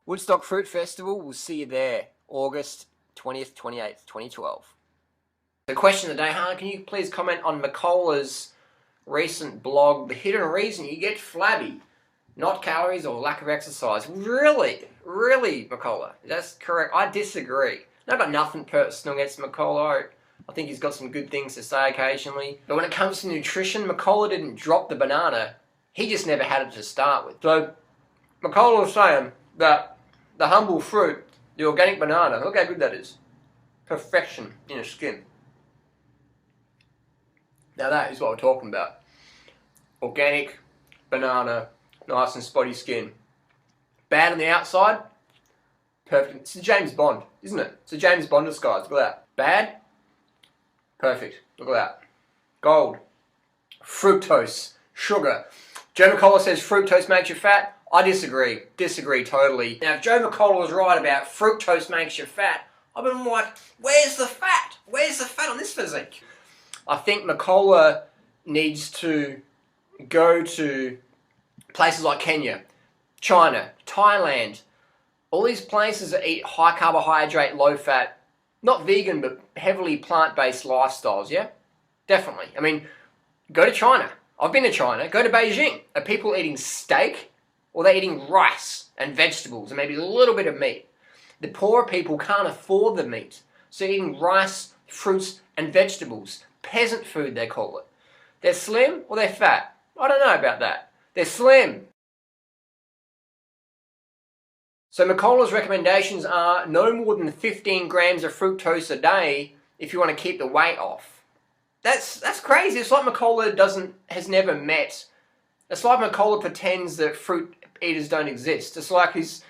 Woodstock Fruit Festival, we'll see you there, August 20th, 28th, 2012. The question of the day, can you please comment on Mercola's recent blog, The Hidden Reason You Get Flabby? Not calories or lack of exercise. Really? Really, Mercola? That's correct. I disagree. I've got nothing personal against Mercola. I think he's got some good things to say occasionally. But when it comes to nutrition, Mercola didn't drop the banana. He just never had it to start with. So, Mercola was saying that the humble fruit, the organic banana, look how good that is. Perfection in a skin. Now that is what we're talking about. Organic banana, nice and spotty skin. Bad on the outside, perfect. It's a James Bond, isn't it? It's a James Bond disguise. Look at that. Bad, perfect. Look at that. Gold. Fructose. Sugar. Joe Mercola says fructose makes you fat. I disagree. Disagree totally. Now, if Joe Mercola was right about fructose makes you fat, I've been like, where's the fat? Where's the fat on this physique? I think Mercola needs to go to places like Kenya, China, Thailand, all these places that eat high carbohydrate, low fat, not vegan, but heavily plant-based lifestyles, yeah? Definitely. I mean, go to China. I've been to China. Go to Beijing. Are people eating steak? Or are they eating rice and vegetables and maybe a little bit of meat? The poorer people can't afford the meat. So they're eating rice, fruits, and vegetables. Peasant food, they call it. They're slim or they're fat? I don't know about that. They're slim. So Mercola's recommendations are no more than 15 grams of fructose a day if you want to keep the weight off. That's crazy. It's like Mercola has never met. It's like Mercola pretends that fruit eaters don't exist. It's like he's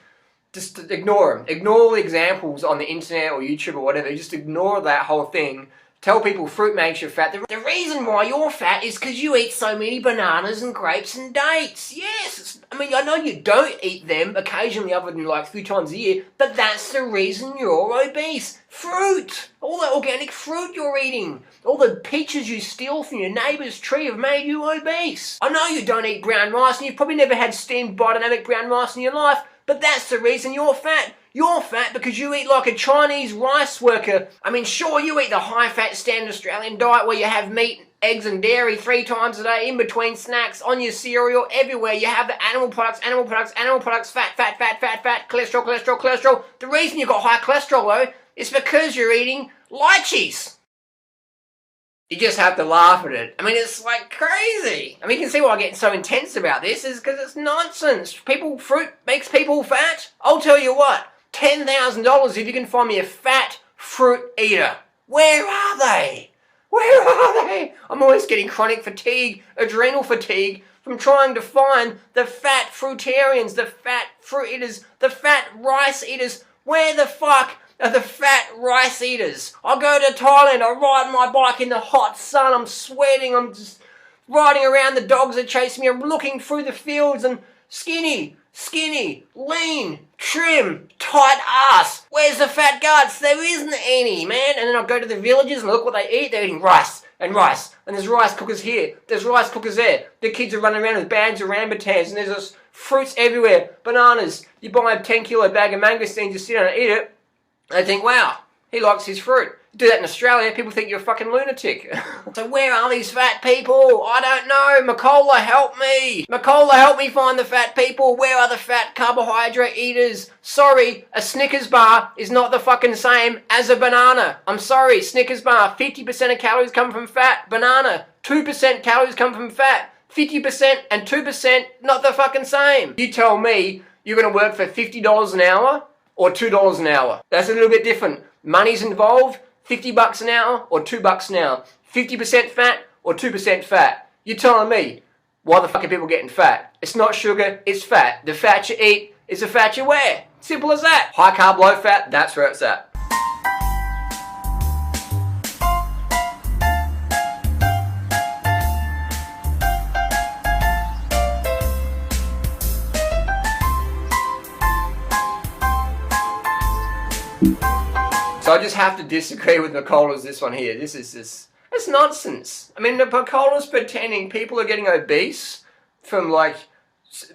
just ignore him. Ignore all the examples on the internet or YouTube or whatever. Just ignore that whole thing. Tell people fruit makes you fat. The reason why you're fat is because you eat so many bananas and grapes and dates. Yes, I mean, I know you don't eat them occasionally other than like a few times a year, but that's the reason you're obese. Fruit! All the organic fruit you're eating. All the peaches you steal from your neighbour's tree have made you obese. I know you don't eat brown rice and you've probably never had steamed biodynamic brown rice in your life, but that's the reason you're fat. You're fat because you eat like a Chinese rice worker. I mean, sure, you eat the high-fat standard Australian diet where you have meat, eggs and dairy 3 times a day, in between snacks, on your cereal, everywhere. You have the animal products, fat, cholesterol. The reason you've got high cholesterol, though, is because you're eating lychees. You just have to laugh at it. I mean, it's like crazy. I mean, you can see why I get so intense about this is because it's nonsense. Fruit makes people fat. I'll tell you what. $10,000 if you can find me a fat fruit eater. Where are they? Where are they? I'm always getting chronic fatigue, adrenal fatigue from trying to find the fat fruitarians, the fat fruit eaters, the fat rice eaters. Where the fuck are the fat rice eaters? I go to Thailand, I ride my bike in the hot sun, I'm sweating, I'm just riding around, the dogs are chasing me, I'm looking through the fields and skinny, lean, trim, tight ass. Where's the fat guts? There isn't any, man. And then I go to the villages and look what they eat. They're eating rice. And there's rice cookers here. There's rice cookers there. The kids are running around with bags of rambutans and there's just fruits everywhere. Bananas. You buy a 10-kilo bag of mangosteens, you sit down and eat it. And they think, wow, he likes his fruit. You do that in Australia, people think you're a fucking lunatic. So where are these fat people? I don't know. Mercola, help me. Mercola, help me find the fat people. Where are the fat carbohydrate eaters? Sorry, a Snickers bar is not the fucking same as a banana. I'm sorry, Snickers bar, 50% of calories come from fat. Banana, 2% calories come from fat. 50% and 2%, not the fucking same. You tell me you're going to work for $50 an hour or $2 an hour. That's a little bit different. Money's involved. $50 an hour or $2 an hour. 50% fat or 2% fat. You're telling me, why the fuck are people getting fat? It's not sugar, it's fat. The fat you eat is the fat you wear. Simple as that. High carb, low fat, that's where it's at. So I just have to disagree with Mercola's this one here. It's nonsense. I mean, Mercola's pretending people are getting obese from like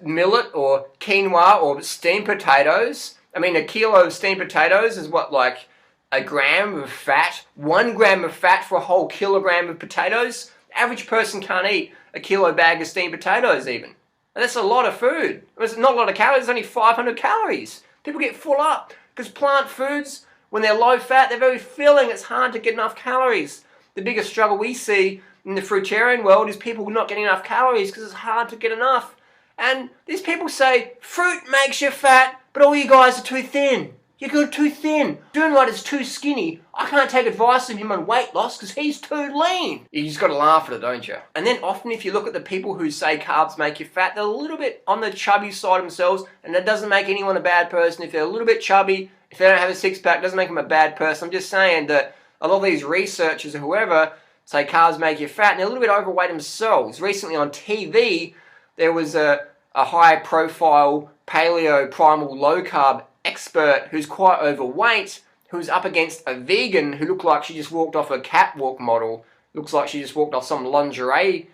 millet or quinoa or steamed potatoes. I mean, a kilo of steamed potatoes is what, like a gram of fat? 1 gram of fat for a whole kilogram of potatoes? The average person can't eat a kilo bag of steamed potatoes even. And that's a lot of food. It's not a lot of calories, it's only 500 calories. People get full up because plant foods, when they're low fat, they're very filling. It's hard to get enough calories. The biggest struggle we see in the fruitarian world is people not getting enough calories because it's hard to get enough. And these people say, fruit makes you fat, but all you guys are too thin. You're too thin. Durianrider's too skinny. I can't take advice from him on weight loss because he's too lean. You just got to laugh at it, don't you? And then often if you look at the people who say carbs make you fat, they're a little bit on the chubby side themselves, and that doesn't make anyone a bad person. If they're a little bit chubby, if they don't have a six-pack, doesn't make them a bad person. I'm just saying that a lot of these researchers or whoever say carbs make you fat, and they're a little bit overweight themselves. Recently on TV, there was a high-profile paleo primal low-carb expert who's quite overweight, who's up against a vegan who looked like she just walked off a catwalk model. Looks like she just walked off some lingerie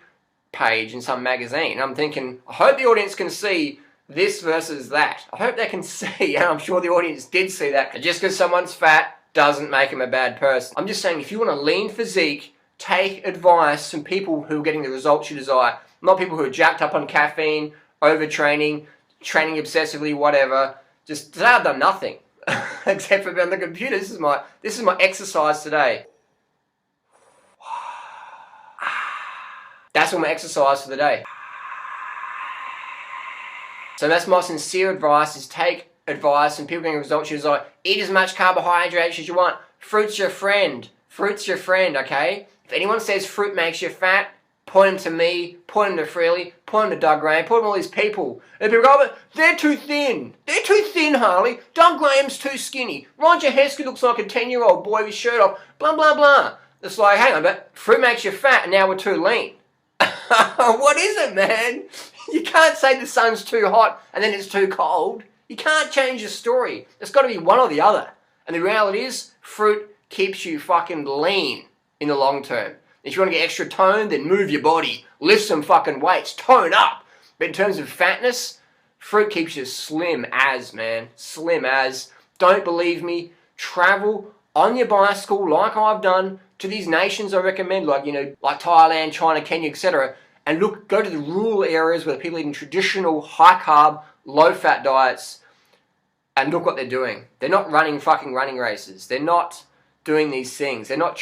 page in some magazine. And I'm thinking, I hope the audience can see this versus that. I hope they can see, and I'm sure the audience did see that. Just because someone's fat doesn't make them a bad person. I'm just saying, if you want a lean physique, take advice from people who are getting the results you desire. Not people who are jacked up on caffeine, overtraining, training obsessively, whatever. Just today I've done nothing except for be on the computer. This is my exercise today. That's all my exercise for the day. So that's my sincere advice: is take advice and people getting results you desire. Eat as much carbohydrates as you want. Fruit's your friend. Fruit's your friend, okay? If anyone says fruit makes you fat, point them to me, point them to Freely, point them to Doug Graham, point them to all these people. And people go, but they're too thin. They're too thin, Harley. Doug Graham's too skinny. Roger Heskey looks like a 10-year-old boy with his shirt off. Blah, blah, blah. It's like, hang on, but fruit makes you fat and now we're too lean. What is it, man? You can't say the sun's too hot and then it's too cold. You can't change the story. It's got to be one or the other. And the reality is, fruit keeps you fucking lean in the long term. If you want to get extra tone, then move your body. Lift some fucking weights. Tone up. But in terms of fatness, fruit keeps you slim as, man. Slim as. Don't believe me? Travel on your bicycle like I've done to these nations I recommend, like, you know, like Thailand, China, Kenya, etc. And look, go to the rural areas where people eating traditional high-carb, low-fat diets, and look what they're doing. They're not running fucking running races. They're not doing these things. They're not,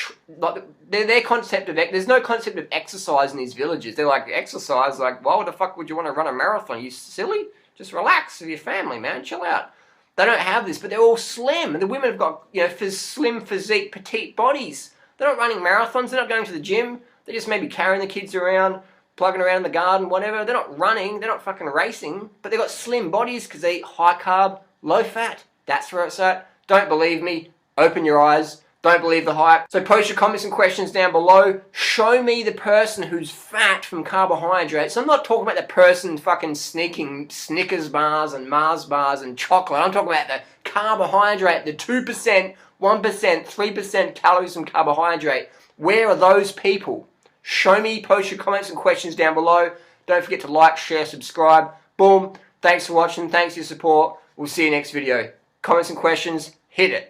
their concept of, there's no concept of exercise in these villages. They're like, exercise, like, why the fuck would you want to run a marathon? You silly? Just relax with your family, man. Chill out. They don't have this, but they're all slim. And the women have got, you know, slim physique, petite bodies. They're not running marathons. They're not going to the gym. They're just maybe carrying the kids around, plugging around in the garden, whatever. They're not running. They're not fucking racing. But they've got slim bodies because they eat high carb, low fat. That's where it's at. Don't believe me? Open your eyes. Don't believe the hype. So post your comments and questions down below. Show me the person who's fat from carbohydrates. I'm not talking about the person fucking sneaking Snickers bars and Mars bars and chocolate. I'm talking about the carbohydrate, the 2%, 1%, 3% calories from carbohydrate. Where are those people? Show me, post your comments and questions down below. Don't forget to like, share, subscribe. Boom. Thanks for watching. Thanks for your support. We'll see you next video. Comments and questions, hit it.